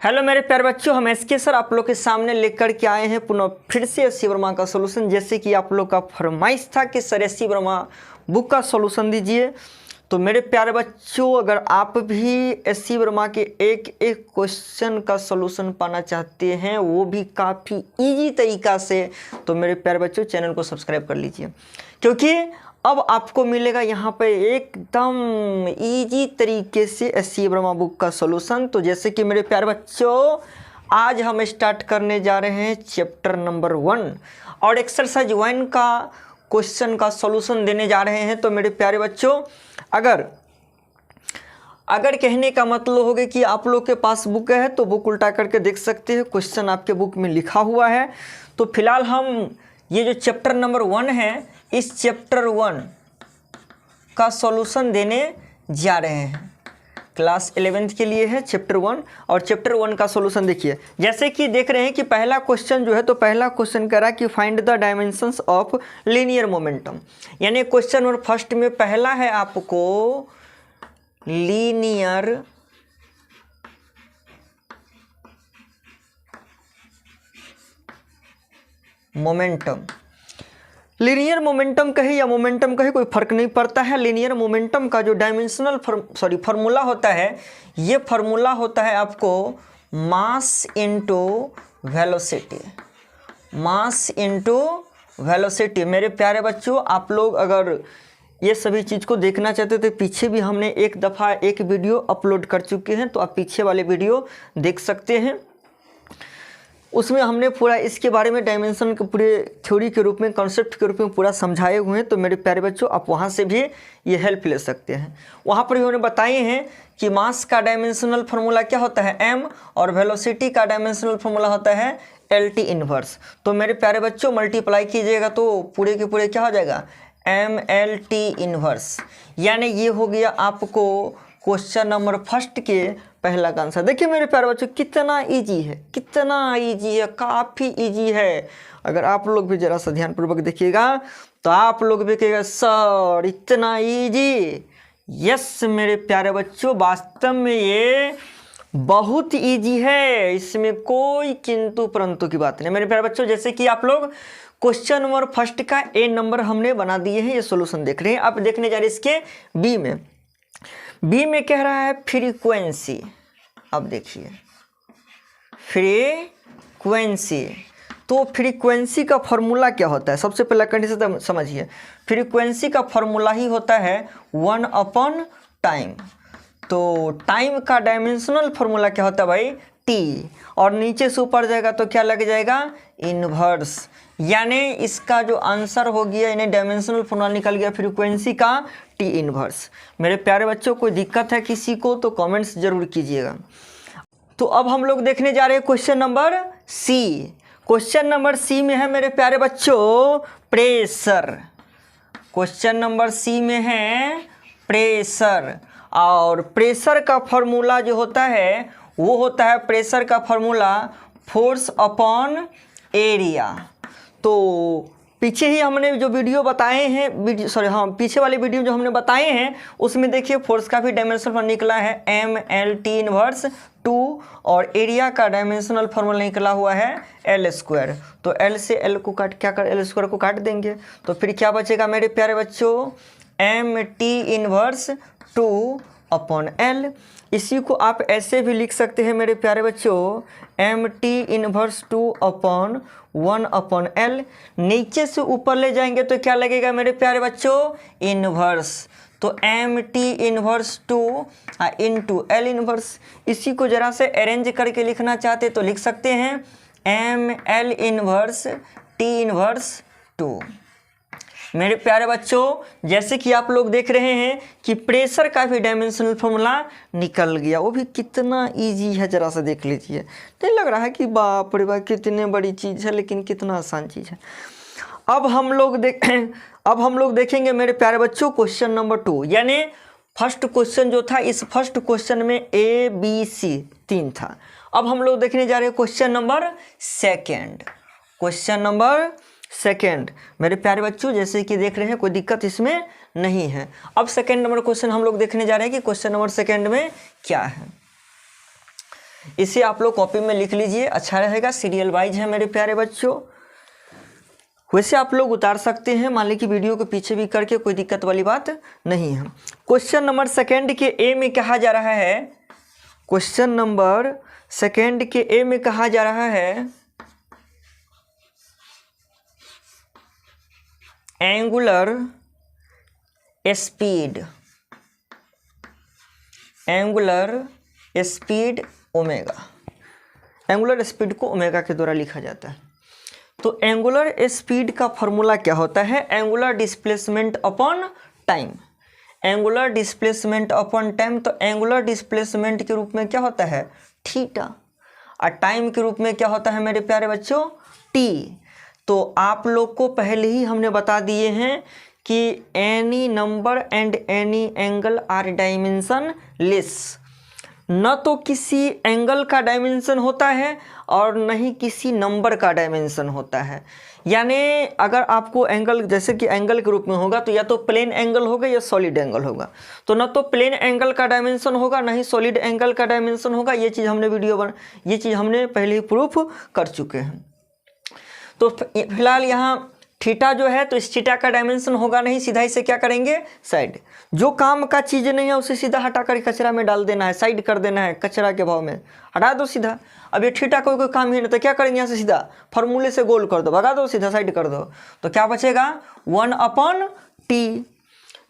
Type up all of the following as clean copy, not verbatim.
Hello मेरे प्यारे बच्चों, हम एसके सर आप लोग के सामने लेकर के आए हैं पुनः फिर से एससी वर्मा का सोल्यूशन। जैसे कि आप लोग का फरमाइश था कि सर एससी वर्मा बुक का सोल्यूशन दीजिए, तो मेरे प्यारे बच्चों अगर आप भी एससी वर्मा के एक एक क्वेश्चन का सोल्यूशन पाना चाहते हैं, वो भी काफ़ी इजी तरीका से, तो मेरे प्यारे बच्चों चैनल को सब्सक्राइब कर लीजिए, क्योंकि अब आपको मिलेगा यहाँ पे एकदम इजी तरीके से एससी वर्मा बुक का सॉल्यूशन। तो जैसे कि मेरे प्यारे बच्चों आज हम स्टार्ट करने जा रहे हैं चैप्टर नंबर 1 और एक्सरसाइज 1 का क्वेश्चन का सॉल्यूशन देने जा रहे हैं। तो मेरे प्यारे बच्चों अगर कहने का मतलब हो गया कि आप लोग के पास बुक है तो बुक उल्टा करके देख सकते हैं, क्वेश्चन आपके बुक में लिखा हुआ है। तो फिलहाल हम ये जो चैप्टर नंबर 1 है, इस चैप्टर 1 का सॉल्यूशन देने जा रहे हैं। क्लास 11th के लिए है चैप्टर 1 और चैप्टर 1 का सॉल्यूशन देखिए। जैसे कि देख रहे हैं कि पहला क्वेश्चन जो है, तो पहला क्वेश्चन कह रहा है कि find the dimensions of linear momentum, यानी क्वेश्चन नंबर फर्स्ट में पहला है आपको लीनियर मोमेंटम। लीनियर मोमेंटम कहे या मोमेंटम कहे कोई फर्क नहीं पड़ता है। लीनियर मोमेंटम का जो डायमेंशनल फार्मूला होता है, ये फार्मूला होता है आपको mass into velocity. Mass into velocity. मेरे प्यारे बच्चों आप लोग अगर ये सभी चीज़ को देखना चाहते तो पीछे भी हमने एक दफ़ा एक वीडियो अपलोड कर चुके हैं, तो आप पीछे वाले वीडियो देख सकते हैं। उसमें हमने पूरा इसके बारे में डायमेंशन के पूरे थ्योरी के रूप में, कॉन्सेप्ट के रूप में पूरा समझाए हुए हैं। तो मेरे प्यारे बच्चों आप वहाँ से भी ये हेल्प ले सकते हैं। वहाँ पर उन्होंने बताए हैं कि मास का डायमेंशनल फार्मूला क्या होता है m, और वेलोसिटी का डायमेंशनल फार्मूला होता है LT इनवर्स। तो मेरे प्यारे बच्चों मल्टीप्लाई कीजिएगा तो पूरे के पूरे क्या हो जाएगा MLT इनवर्स, यानी ये हो गया आपको क्वेश्चन नंबर फर्स्ट के पहला का आंसर। देखिए मेरे प्यारे बच्चों कितना इजी है, कितना इजी है, काफ़ी इजी है। अगर आप लोग भी जरा सा ध्यानपूर्वक देखिएगा तो आप लोग भी कहिएगा सर इतना इजी। यस मेरे प्यारे बच्चों वास्तव में ये बहुत इजी है, इसमें कोई किंतु परंतु की बात नहीं। मेरे प्यारे बच्चों जैसे कि आप लोग क्वेश्चन नंबर फर्स्ट का A नंबर हमने बना दिए हैं, ये सोल्यूशन देख रहे हैं। अब देखने जा रहे हैं इसके बी में कह रहा है फ्रीक्वेंसी। अब देखिए फ्रीक्वेंसी, तो फ्रीक्वेंसी का फॉर्मूला क्या होता है, सबसे पहला कंडीशन समझिए। फ्रीक्वेंसी का फॉर्मूला ही होता है 1/टाइम। तो टाइम का डायमेंशनल फॉर्मूला क्या होता है भाई T, और नीचे से ऊपर जाएगा तो क्या लग जाएगा इन्वर्स, यानी इसका जो आंसर हो गया, यानी डायमेंशनल फॉर्मूला निकल गया फ्रीक्वेंसी का T इन्वर्स। मेरे प्यारे बच्चों कोई दिक्कत है किसी को तो कमेंट्स जरूर कीजिएगा। तो अब हम लोग देखने जा रहे हैं question number C। Question number C में है मेरे प्यारे बच्चों प्रेशर। क्वेश्चन नंबर C में है प्रेशर, और प्रेशर का फॉर्मूला जो होता है वो होता है प्रेशर का फॉर्मूला फोर्स अपॉन एरिया। तो पीछे ही हमने जो वीडियो बताए हैं, पीछे वाले वीडियो जो हमने बताए हैं उसमें देखिए फोर्स का भी डायमेंशनल निकला है MLT इनवर्स 2, और एरिया का डायमेंशनल फॉर्मूला निकला हुआ है L²। तो L से L को काट क्या कर L² को काट देंगे, तो फिर क्या बचेगा मेरे प्यारे बच्चों MT इनवर्स 2/L। इसी को आप ऐसे भी लिख सकते हैं मेरे प्यारे बच्चों MT इनवर्स 2/1/L। नीचे से ऊपर ले जाएंगे तो क्या लगेगा मेरे प्यारे बच्चों इनवर्स, तो MT inverse 2 into L inverse. इसी को जरा से अरेंज करके लिखना चाहते तो लिख सकते हैं ML इनवर्स T इनवर्स 2। मेरे प्यारे बच्चों जैसे कि आप लोग देख रहे हैं कि प्रेशर का भी डायमेंशनल फॉर्मूला निकल गया, वो भी कितना इजी है, जरा सा देख लीजिए। नहीं लग रहा है कि बाप रे बाप कितनी बड़ी चीज़ है, लेकिन कितना आसान चीज़ है। अब हम लोग देखेंगे मेरे प्यारे बच्चों क्वेश्चन नंबर 2, यानी फर्स्ट क्वेश्चन जो था, इस फर्स्ट क्वेश्चन में ABC 3 था। अब हम लोग देखने जा रहे हैं क्वेश्चन नंबर सेकेंड। मेरे प्यारे बच्चों जैसे कि देख रहे हैं कोई दिक्कत इसमें नहीं है। अब सेकेंड नंबर क्वेश्चन हम लोग देखने जा रहे हैं कि क्वेश्चन नंबर सेकेंड में क्या है। इसे आप लोग कॉपी में लिख लीजिए, अच्छा रहेगा, सीरियल वाइज है मेरे प्यारे बच्चों। वैसे आप लोग उतार सकते हैं, मान ली कि वीडियो के पीछे भी करके, कोई दिक्कत वाली बात नहीं है। क्वेश्चन नंबर सेकंड के ए में कहा जा रहा है, क्वेश्चन नंबर सेकंड के ए में कहा जा रहा है angular speed, angular speed omega, angular speed को ओमेगा के द्वारा लिखा जाता है। तो एंगुलर स्पीड का फॉर्मूला क्या होता है? Angular displacement upon time, angular displacement upon time. तो एंगुलर डिस्प्लेसमेंट के रूप में क्या होता है? थीटा, और टाइम के रूप में क्या होता है मेरे प्यारे बच्चों? टी। तो आप लोग को पहले ही हमने बता दिए हैं कि any number and any angle are dimensionless. न तो किसी एंगल का डायमेंशन होता है और न ही किसी नंबर का डायमेंशन होता है। यानी अगर आपको एंगल, जैसे कि एंगल के रूप में होगा तो या तो प्लेन एंगल होगा या सॉलिड एंगल होगा। तो न तो प्लेन एंगल का डायमेंशन होगा, न ही सॉलिड एंगल का डायमेंशन होगा। ये चीज़ हमने ये चीज़ हमने पहले ही प्रूफ कर चुके हैं। तो फिलहाल यहाँ थीटा जो है, तो इस थीटा का डायमेंशन होगा नहीं, सीधा इसे क्या करेंगे? साइड। जो काम का चीज़ नहीं है उसे सीधा हटा कर कचरा में डाल देना है, साइड कर देना है, कचरा के भाव में हटा दो सीधा। अब ये थीटा कोई काम ही नहीं, तो क्या करेंगे? यहाँ से सीधा फॉर्मूले से गोल कर दो, भगा दो, सीधा साइड कर दो, तो क्या बचेगा? 1/t।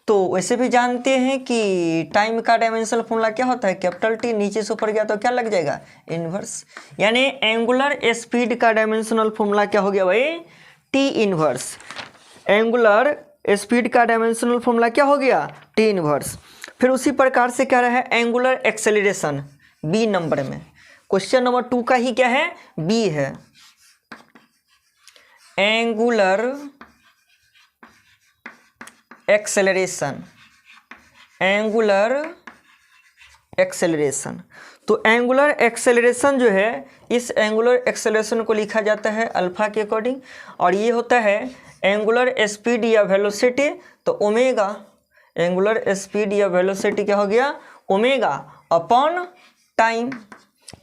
तो वैसे भी जानते हैं कि टाइम का डायमेंशनल फॉर्मूला क्या होता है? Capital T. नीचे से ऊपर गया तो क्या लग जाएगा? इनवर्स। यानी एंगुलर स्पीड का डायमेंशनल फॉर्मूला क्या हो गया भाई? T inverse. एंगुलर स्पीड का डायमेंशनल फॉर्मूला क्या हो गया? T inverse. फिर उसी प्रकार से क्या रहा है? एंगुलर एक्सेलरेशन, बी नंबर में। क्वेश्चन नंबर 2 का ही क्या है? बी है। Angular acceleration, angular acceleration. तो एंगुलर एक्सेलरेशन जो है, इस एंगुलर एक्सेलरेशन को लिखा जाता है अल्फा के अकॉर्डिंग, और ये होता है एंगुलर स्पीड या वेलोसिटी। तो ओमेगा, एंगुलर स्पीड या वेलोसिटी क्या हो गया? Omega upon time.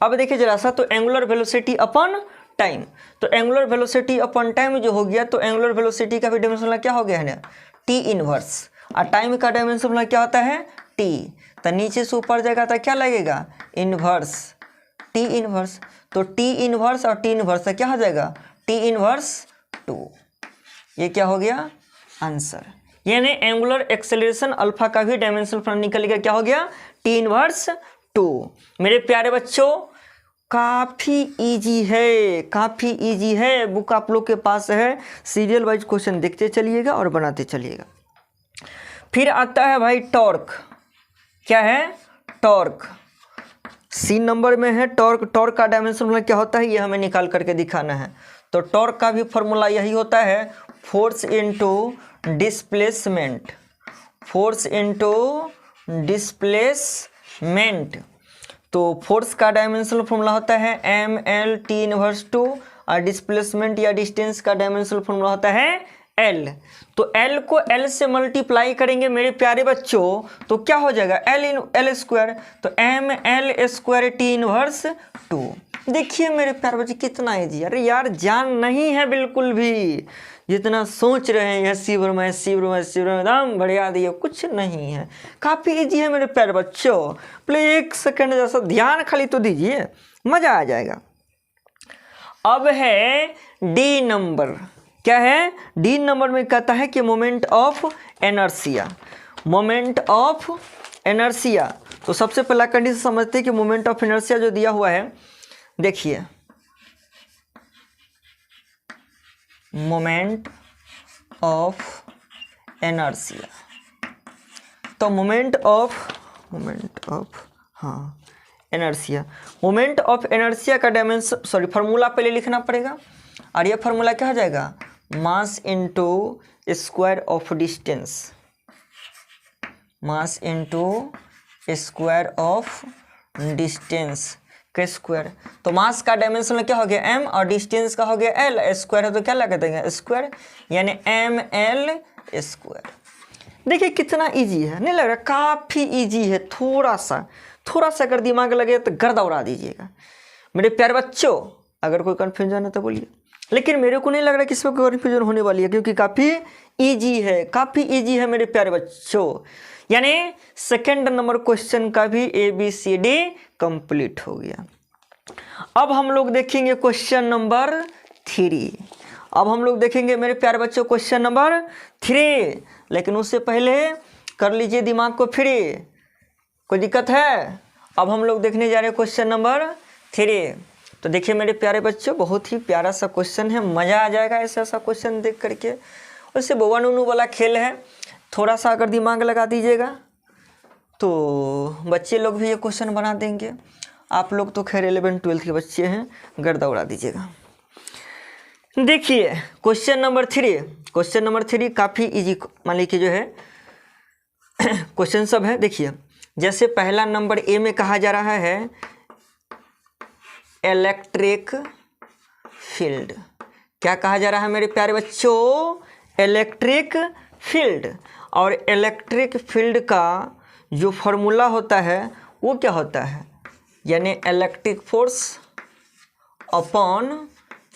अब देखिए जरा सा, तो एंगुलर वेलोसिटी अपॉन टाइम, तो एंगुलर वेलोसिटी अपॉन टाइम जो हो गया, तो एंगुलर वेलोसिटी का भी डायमेंशन क्या हो गया है ना? T inverse. और टाइम का डायमेंशन क्या होता है? टी। तो नीचे से ऊपर जाएगा तो क्या लगेगा? Inverse, T inverse. तो टी इनवर्स और टी इनवर्स क्या हो जाएगा? T inverse 2। ये क्या हो गया? आंसर। यानी एंगुलर एक्सेलरेशन अल्फा का भी डायमेंशन निकल गया, क्या हो गया? T inverse 2। मेरे प्यारे बच्चों, काफ़ी इजी है, काफ़ी इजी है। बुक आप लोग के पास है, सीरियल वाइज क्वेश्चन देखते चलिएगा और बनाते चलिएगा। फिर आता है भाई टॉर्क। क्या है? टॉर्क। सी नंबर में है टॉर्क। टॉर्क का डायमेंशन क्या होता है? ये हमें निकाल करके दिखाना है। तो टॉर्क का भी फॉर्मूला यही होता है, force into displacement, force into displacement. तो फोर्स का डायमेंशनल फॉर्मूला होता है ml t इनवर्स 2, और डिस्प्लेसमेंट या डिस्टेंस का डायमेंशनल फॉर्मूला होता है L। तो L को L से मल्टीप्लाई करेंगे मेरे प्यारे बच्चों, तो क्या हो जाएगा? L square. तो ml स्क्वायर t इनवर्स 2। देखिए मेरे प्यारे बच्चे कितना ईजी। अरे यार जान नहीं है बिल्कुल भी, जितना सोच रहे हैं शिवरमा एकदम बढ़िया दिए, कुछ नहीं है, काफ़ी इजी है मेरे प्यारे बच्चों। प्लीज एक सेकंड जैसा ध्यान खाली तो दीजिए, मज़ा आ जाएगा। अब है डी नंबर। क्या है? डी नंबर में कहता है कि moment of inertia, moment of inertia. तो सबसे पहला कंडीशन समझते हैं कि मोमेंट ऑफ एनर्सिया जो दिया हुआ है, देखिए मोमेंट ऑफ एनर्सिया। तो moment of inertia, moment of inertia का डायमेंशन फार्मूला पहले लिखना पड़ेगा, और ये फार्मूला क्या हो जाएगा? Mass into square of distance, mass into square of distance के स्क्वायर। तो मास का डायमेंशन क्या हो गया? m, और डिस्टेंस का हो गया l, स्क्वायर है तो क्या लगा देंगे? स्क्वायर, यानी ml स्क्वायर। देखिए कितना इजी है, नहीं लग रहा? काफ़ी इजी है, थोड़ा सा थोड़ा सा अगर दिमाग लगे तो गर्दा उड़ा दीजिएगा मेरे प्यारे बच्चों। अगर कोई कन्फ्यूजन है तो बोलिए, लेकिन मेरे को नहीं लग रहा कि इसमें कोई कन्फ्यूजन होने वाली है, क्योंकि काफ़ी ईजी है, काफ़ी ईजी है मेरे प्यारे बच्चों। यानी सेकेंड नंबर क्वेश्चन का भी ABCD कंप्लीट हो गया। अब हम लोग देखेंगे क्वेश्चन नंबर 3। अब हम लोग देखेंगे मेरे प्यारे बच्चों क्वेश्चन नंबर 3, लेकिन उससे पहले कर लीजिए दिमाग को फ्री। कोई दिक्कत है? अब हम लोग देखने जा रहे हैं क्वेश्चन नंबर 3। तो देखिए मेरे प्यारे बच्चों, बहुत ही प्यारा सा क्वेश्चन है, मज़ा आ जाएगा ऐसा क्वेश्चन देख करके। वैसे बोवा नूनू वाला खेल है, थोड़ा सा अगर दिमाग लगा दीजिएगा तो बच्चे लोग भी ये क्वेश्चन बना देंगे। आप लोग तो खैर 11-12 के बच्चे हैं, गर्दा उड़ा दीजिएगा। देखिए क्वेश्चन नंबर 3, क्वेश्चन नंबर 3 काफ़ी इजी मान लीजिए जो है क्वेश्चन सब है। देखिए जैसे पहला नंबर ए में कहा जा रहा है इलेक्ट्रिक फील्ड। क्या कहा जा रहा है मेरे प्यारे बच्चों? Electric field. और इलेक्ट्रिक फील्ड का जो फॉर्मूला होता है वो क्या होता है? यानी electric force upon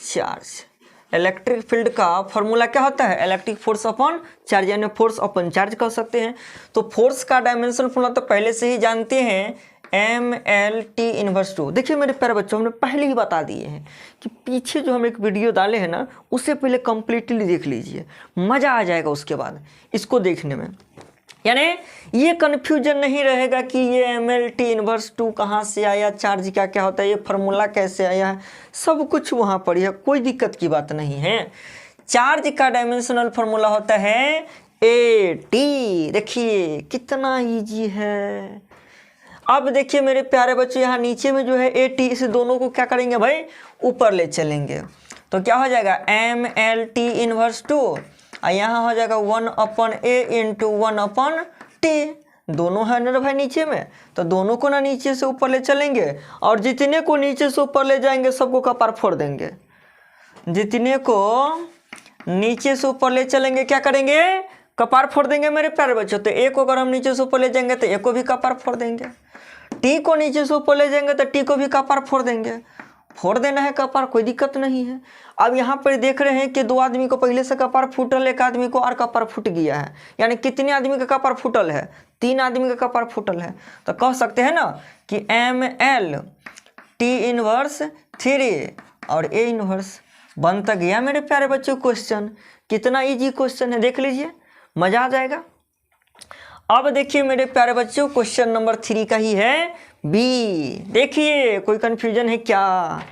charge. Electric field का फॉर्मूला क्या होता है? इलेक्ट्रिक फोर्स अपॉन चार्ज, यानी फोर्स अपॉन चार्ज कर सकते हैं। तो फोर्स का डायमेंशन फॉर्मूला तो पहले से ही जानते हैं, MLT−2। देखिए मेरे प्यारे बच्चों, हमने पहले ही बता दिए हैं कि पीछे जो हम एक वीडियो डाले हैं ना, उससे पहले कंप्लीटली देख लीजिए, मज़ा आ जाएगा उसके बाद इसको देखने में। यानी ये कन्फ्यूजन नहीं रहेगा कि ये MLT−2 कहाँ से आया, चार्ज क्या क्या होता है, ये फार्मूला कैसे आया है, सब कुछ वहाँ पर है, कोई दिक्कत की बात नहीं है। चार्ज का डायमेंशनल फार्मूला होता है AT। देखिए कितना ईजी है। अब देखिए मेरे प्यारे बच्चों, यहाँ नीचे में जो है AT, इस दोनों को क्या करेंगे भाई? ऊपर ले चलेंगे तो क्या हो जाएगा? MLT−2, और यहाँ हो जाएगा 1/A इंटू 1/T। दोनों है ना भाई नीचे में, तो दोनों को ना नीचे से ऊपर ले चलेंगे, और जितने को नीचे से ऊपर ले जाएंगे सबको कपार फोड़ देंगे। जितने को नीचे से ऊपर ले चलेंगे क्या करेंगे? कपार फोड़ देंगे मेरे प्यारे बच्चों। तो ए को अगर हम नीचे से ऊपर ले जाएंगे तो ए को भी कपार फोड़ देंगे। टी को नीचे से ऊपर ले जाएंगे तो टी को भी कपार फोड़ देंगे। फोड़ देना है कपार, कोई दिक्कत नहीं है। अब यहाँ पर देख रहे हैं कि 2 आदमी को पहले से कपार फूटल, एक आदमी को और कपार फूट गया है। यानी कितने आदमी का कपार फूटल है? 3 आदमी का कपार फूटल है। तो कह सकते हैं ना कि MLT−3 और A−, बनता गया मेरे प्यारे बच्चों क्वेश्चन। कितना इजी क्वेश्चन है, देख लीजिए, मज़ा आ जाएगा। अब देखिए मेरे प्यारे बच्चों, क्वेश्चन नंबर 3 का ही है B। देखिए कोई कन्फ्यूजन है क्या?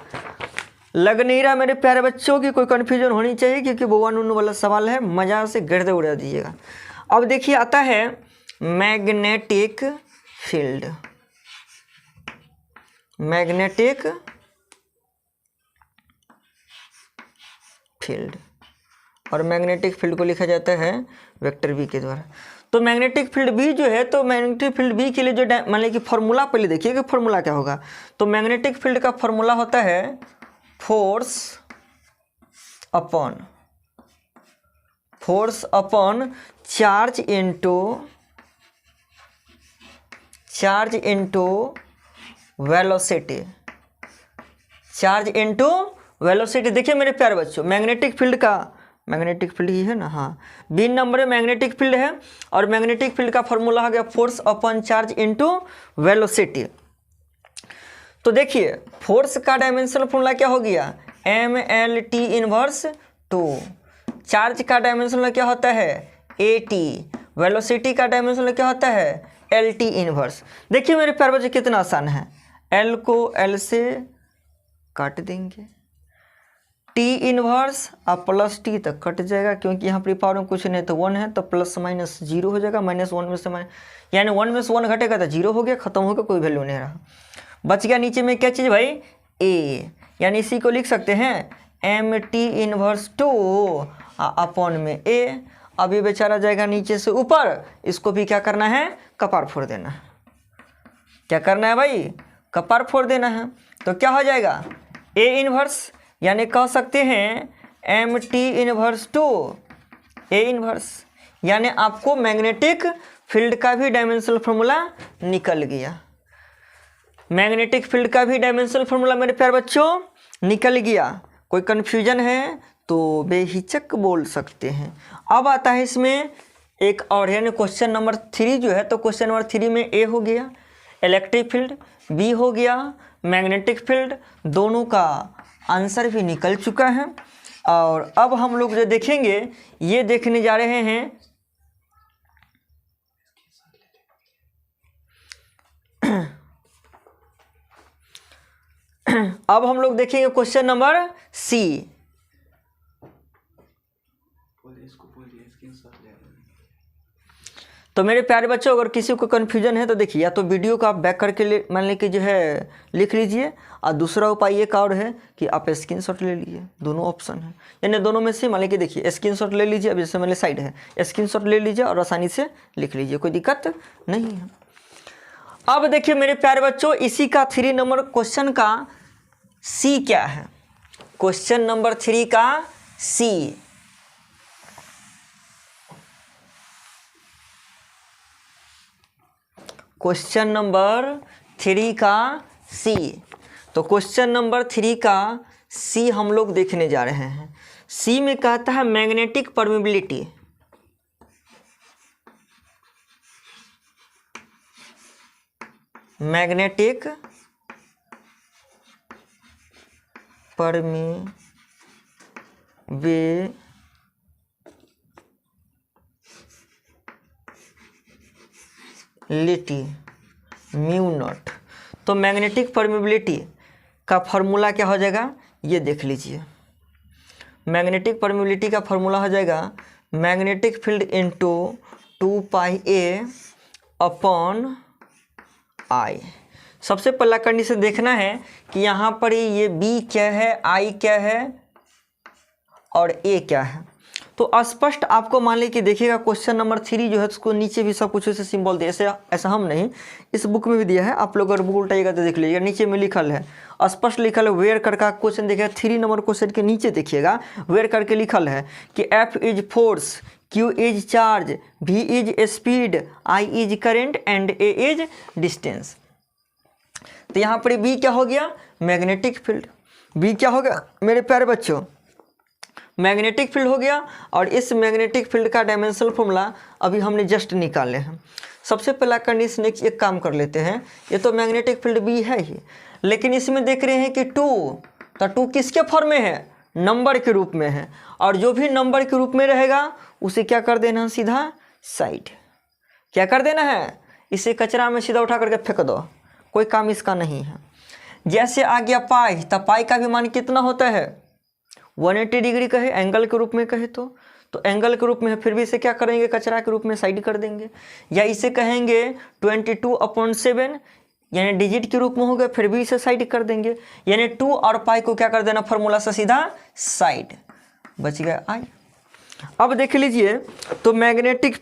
लग नहीं रहा मेरे प्यारे बच्चों की कोई कन्फ्यूजन होनी चाहिए, क्योंकि बोवा नूनू वाला सवाल है, मज़ा से गर्दे उड़ा दीजिएगा। अब देखिए आता है मैग्नेटिक फील्ड। मैग्नेटिक फील्ड, और मैग्नेटिक फील्ड को लिखा जाता है वेक्टर V के द्वारा। तो मैग्नेटिक फील्ड B जो है, तो मैग्नेटिक फील्ड B के लिए जो मान लीजिए कि फॉर्मूला पहले देखिए कि फॉर्मूला क्या होगा। तो मैग्नेटिक फील्ड का फॉर्मूला होता है force upon charge into velocity. Charge into velocity. देखिए मेरे प्यारे बच्चों, मैग्नेटिक फील्ड ही है ना, हाँ, B नंबर में मैग्नेटिक फील्ड है, और मैग्नेटिक फील्ड का फॉर्मूला हो गया force upon charge into velocity. तो देखिए फोर्स का डायमेंशनल फॉर्मूला क्या हो गया? MLT−2। चार्ज का डायमेंशनल क्या होता है? AT। वेलोसिटी का डायमेंशनल क्या होता है? LT−। देखिए मेरे प्यारे बच्चे कितना आसान है। L को L से काट देंगे, T−, और प्लस T तक कट जाएगा, क्योंकि यहाँ पर पावर में कुछ नहीं तो 1 है, तो प्लस माइनस 0 हो जाएगा। -1 में से यानी 1 में से 1 घटेगा तो 0 हो गया, खत्म हो गया, कोई वैल्यू नहीं रहा। बच गया नीचे में क्या चीज़ भाई? A। यानी इसी को लिख सकते हैं MT−2 अपॉन में A। अब ये बेचारा जाएगा नीचे से ऊपर, इसको भी क्या करना है? कपार फोड़ देना है। क्या करना है भाई? कपार फोड़ देना है। तो क्या हो जाएगा? A−, यानी कह सकते हैं MT−2 A−। यानी आपको मैग्नेटिक फील्ड का भी डायमेंशनल फॉर्मूला निकल गया। मैग्नेटिक फील्ड का भी डायमेंशनल फॉर्मूला मेरे प्यारे बच्चों निकल गया। कोई कन्फ्यूजन है तो बेहिचक बोल सकते हैं। अब आता है इसमें एक और, यानी क्वेश्चन नंबर 3 जो है, तो क्वेश्चन नंबर 3 में ए हो गया इलेक्ट्रिक फील्ड, बी हो गया मैग्नेटिक फील्ड, दोनों का आंसर भी निकल चुका है। और अब हम लोग जो देखेंगे ये देखने जा रहे हैं अब हम लोग देखेंगे क्वेश्चन नंबर सी। तो मेरे प्यारे बच्चों, अगर किसी को कन्फ्यूजन है तो देखिए, या तो वीडियो को आप बैक करके मान लें कि जो है लिख लीजिए, और दूसरा उपाय एक और है कि आप स्क्रीनशॉट ले लीजिए। दोनों ऑप्शन है, यानी दोनों में से मान लें कि देखिए स्क्रीनशॉट ले लीजिए। अब जैसे मेरे साइड है, स्क्रीनशॉट ले लीजिए और आसानी से लिख लीजिए, कोई दिक्कत नहीं है। अब देखिए मेरे प्यारे बच्चों, इसी का 3 नंबर क्वेश्चन का सी क्या है। क्वेश्चन नंबर 3 का सी, क्वेश्चन नंबर 3 का सी। तो क्वेश्चन नंबर 3 का सी हम लोग देखने जा रहे हैं। सी में कहता है magnetic permeability, magnetic permeability mu naught. तो मैग्नेटिक परमिबिलिटी का फॉर्मूला क्या हो जाएगा, ये देख लीजिए। मैग्नेटिक परमिबिलिटी का फॉर्मूला हो जाएगा magnetic field into 2 pi A upon I. सबसे पहला कंडीशन देखना है कि यहाँ पर ये बी क्या है, आई क्या है और ए क्या है। तो स्पष्ट आपको मान ली कि देखिएगा क्वेश्चन नंबर 3 जो है उसको नीचे भी सब कुछ ऐसे सिंबल दिए, ऐसा हम नहीं, इस बुक में भी दिया है। आप लोग अगर बुक उल्टाइएगा तो देख लीजिएगा, नीचे में लिखल है, स्पष्ट लिखल है वेयर करके क्वेश्चन देखिएगा। 3 नंबर क्वेश्चन के नीचे देखिएगा वेयर करके लिखल है कि F is force, Q is charge, V is speed, I is current and A is distance. तो यहाँ पर बी क्या हो गया, मैग्नेटिक फील्ड। बी क्या हो गया मेरे प्यारे बच्चों, मैग्नेटिक फील्ड हो गया। और इस मैग्नेटिक फील्ड का डायमेंशनल फॉर्मूला अभी हमने जस्ट निकाले हैं। सबसे पहला कंडीशन एक काम कर लेते हैं, ये तो मैग्नेटिक फील्ड बी है ही, लेकिन इसमें देख रहे हैं कि 2, तो 2 किसके फॉर्म में है, नंबर के रूप में है। और जो भी नंबर के रूप में रहेगा उसे क्या कर देना, सीधा साइड क्या कर देना है, इसे कचरा में सीधा उठा करके फेंक दो, कोई काम इसका नहीं है। जैसे आ गया पाई, तो पाई का भी मान कितना होता है, 180 डिग्री कहे, एंगल के रूप में कहे तो एंगल के रूप में है, फिर भी इसे क्या करेंगे, कचरा के रूप में साइड कर देंगे। या इसे कहेंगे 22/7, यानी डिजिट के रूप में हो गया, फिर भी इसे साइड कर देंगे। यानी 2 और पाई को क्या कर देना, फॉर्मूला से सीधा साइड, बच गया आई। अब देख लीजिए, तो मैग्नेटिक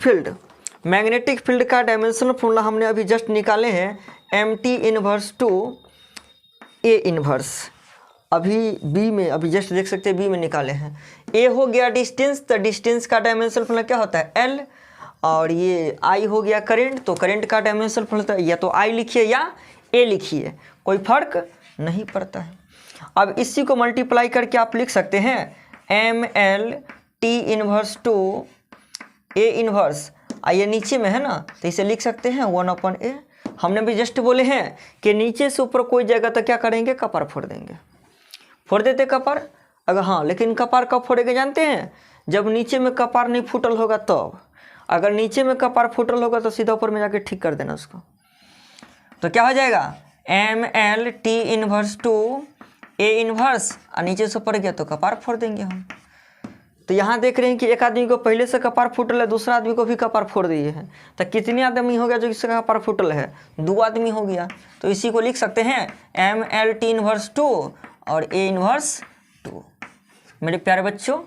फील्ड का डायमेंशनल फॉर्मूला हमने अभी जस्ट निकाले हैं, MT inverse two A inverse. अभी बी में अभी जस्ट देख सकते हैं बी में निकाले हैं। ए हो गया डिस्टेंस, तो डिस्टेंस का डायमेंशनल फॉर्मूला क्या होता है, एल। और ये आई हो गया करंट, तो करंट का डायमेंशनल फॉर्मूला या तो आई लिखिए या ए लिखिए, कोई फर्क नहीं पड़ता है। अब इसी को मल्टीप्लाई करके आप लिख सकते हैं ML T inverse two A inverse. ये नीचे में है ना, तो इसे लिख सकते हैं 1/A। हमने भी जस्ट बोले हैं कि नीचे से ऊपर कोई जाएगा तो क्या करेंगे, कपार फोड़ देंगे, फोड़ देते कपार। अगर हाँ, लेकिन कपार कब फोड़ेंगे जानते हैं, जब नीचे में कपार नहीं फूटल होगा तब। अगर नीचे में कपार फूटल होगा तो सीधा ऊपर में जाके ठीक कर देना उसको। तो क्या हो जाएगा, ML T inverse two A inverse, और नीचे से ऊपर गया तो कपार फोड़ देंगे हम। तो यहाँ देख रहे हैं कि एक आदमी को पहले से कपार फूटल है, दूसरा आदमी को भी कपार फोड़ दिए हैं। तो कितने आदमी हो गया जो इसका कपार फूटल है, 2 आदमी हो गया। तो इसी को लिख सकते हैं ML T इनवर्स 2 और A इनवर्स 2। मेरे प्यारे बच्चों,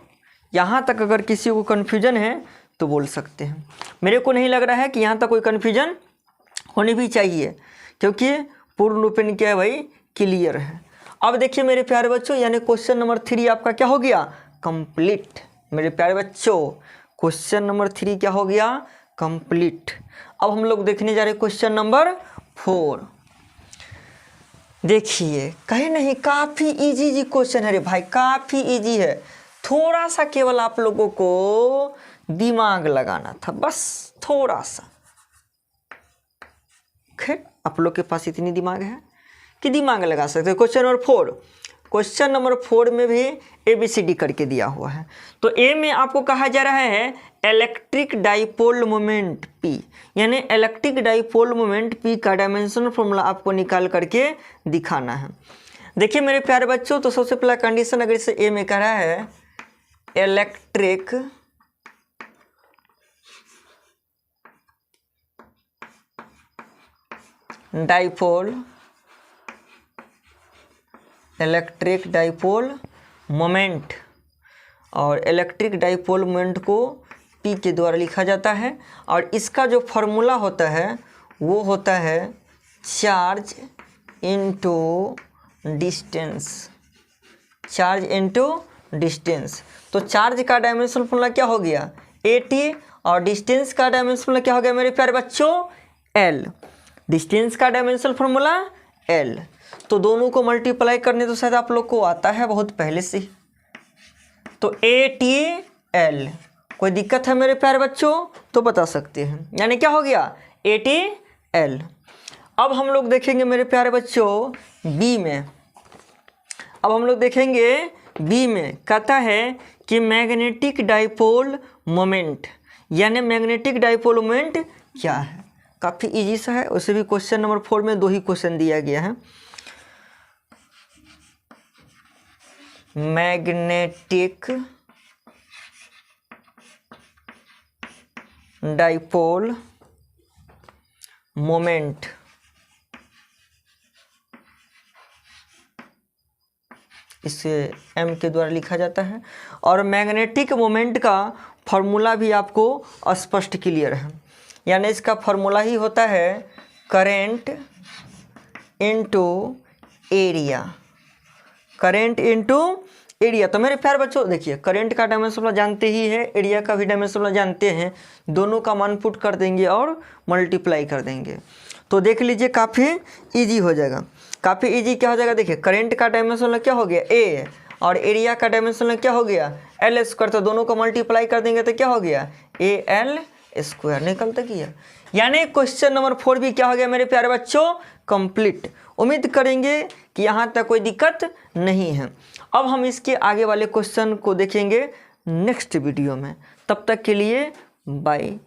यहाँ तक अगर किसी को कन्फ्यूजन है तो बोल सकते हैं। मेरे को नहीं लग रहा है कि यहाँ तक कोई कन्फ्यूजन होनी भी चाहिए, क्योंकि पूर्ण रूप में क्या है भाई, क्लियर है। अब देखिए मेरे प्यारे बच्चों, यानी क्वेश्चन नंबर 3 आपका क्या हो गया, कंप्लीट। मेरे प्यारे बच्चों, क्वेश्चन नंबर 3 क्या हो गया, कंप्लीट। अब हम लोग देखने जा रहे हैं क्वेश्चन नंबर 4। देखिए कहीं नहीं, काफ़ी इजी क्वेश्चन है रे भाई, काफ़ी इजी है। थोड़ा सा केवल आप लोगों को दिमाग लगाना था, बस थोड़ा सा। खैर आप लोग के पास इतनी दिमाग है कि दिमाग लगा सकते हो। क्वेश्चन नंबर 4 में भी ABCD करके दिया हुआ है। तो ए में आपको कहा जा रहा है इलेक्ट्रिक डाइपोल मोमेंट P, यानी इलेक्ट्रिक डाइपोल मोमेंट P का डायमेंशनल फॉर्मूला आपको निकाल करके दिखाना है। देखिए मेरे प्यारे बच्चों, तो सबसे पहला कंडीशन अगर इसे ए में कह रहा है इलेक्ट्रिक डाइपोल मोमेंट, और इलेक्ट्रिक डाइपोल मोमेंट को P के द्वारा लिखा जाता है, और इसका जो फॉर्मूला होता है वो होता है चार्ज इनटू डिस्टेंस। तो चार्ज का डायमेंशनल फॉर्मूला क्या हो गया AT, और डिस्टेंस का डायमेंशनल फॉर्मूला क्या हो गया मेरे प्यारे बच्चों L। डिस्टेंस का डायमेंशनल फॉर्मूला L, तो दोनों को मल्टीप्लाई करने तो शायद आप लोग को आता है बहुत पहले से ही। तो ATL, कोई दिक्कत है मेरे प्यारे बच्चों तो बता सकते हैं, यानी क्या हो गया ATL। अब हम लोग देखेंगे मेरे प्यारे बच्चों बी में। अब हम लोग देखेंगे बी में कहता है कि मैग्नेटिक डाइपोल मोमेंट, यानी मैग्नेटिक डाइपोल मोमेंट क्या है। काफ़ी इजी सा है, उसे भी क्वेश्चन नंबर 4 में 2 ही क्वेश्चन दिया गया है। मैग्नेटिक डाइपोल मोमेंट इसे M के द्वारा लिखा जाता है, और मैग्नेटिक मोमेंट का फॉर्मूला भी आपको स्पष्ट क्लियर है, यानी इसका फॉर्मूला ही होता है करंट इनटू एरिया। तो मेरे प्यारे बच्चों देखिए, करंट का डायमेंशन जानते ही है, एरिया का भी डायमेंशन जानते हैं, दोनों का मान पुट कर देंगे और मल्टीप्लाई कर देंगे। तो देख लीजिए काफ़ी इजी हो जाएगा। काफ़ी इजी क्या हो जाएगा, देखिए करंट का डायमेंशन क्या हो गया A, और एरिया का डायमेंशन क्या हो गया L²। तो दोनों को मल्टीप्लाई कर देंगे तो क्या हो गया AL², निकलता किया। यानी क्वेश्चन नंबर 4 भी क्या हो गया मेरे प्यारे बच्चों कंप्लीट। उम्मीद करेंगे कि यहाँ तक कोई दिक्कत नहीं है। अब हम इसके आगे वाले क्वेश्चन को देखेंगे नेक्स्ट वीडियो में। तब तक के लिए बाय।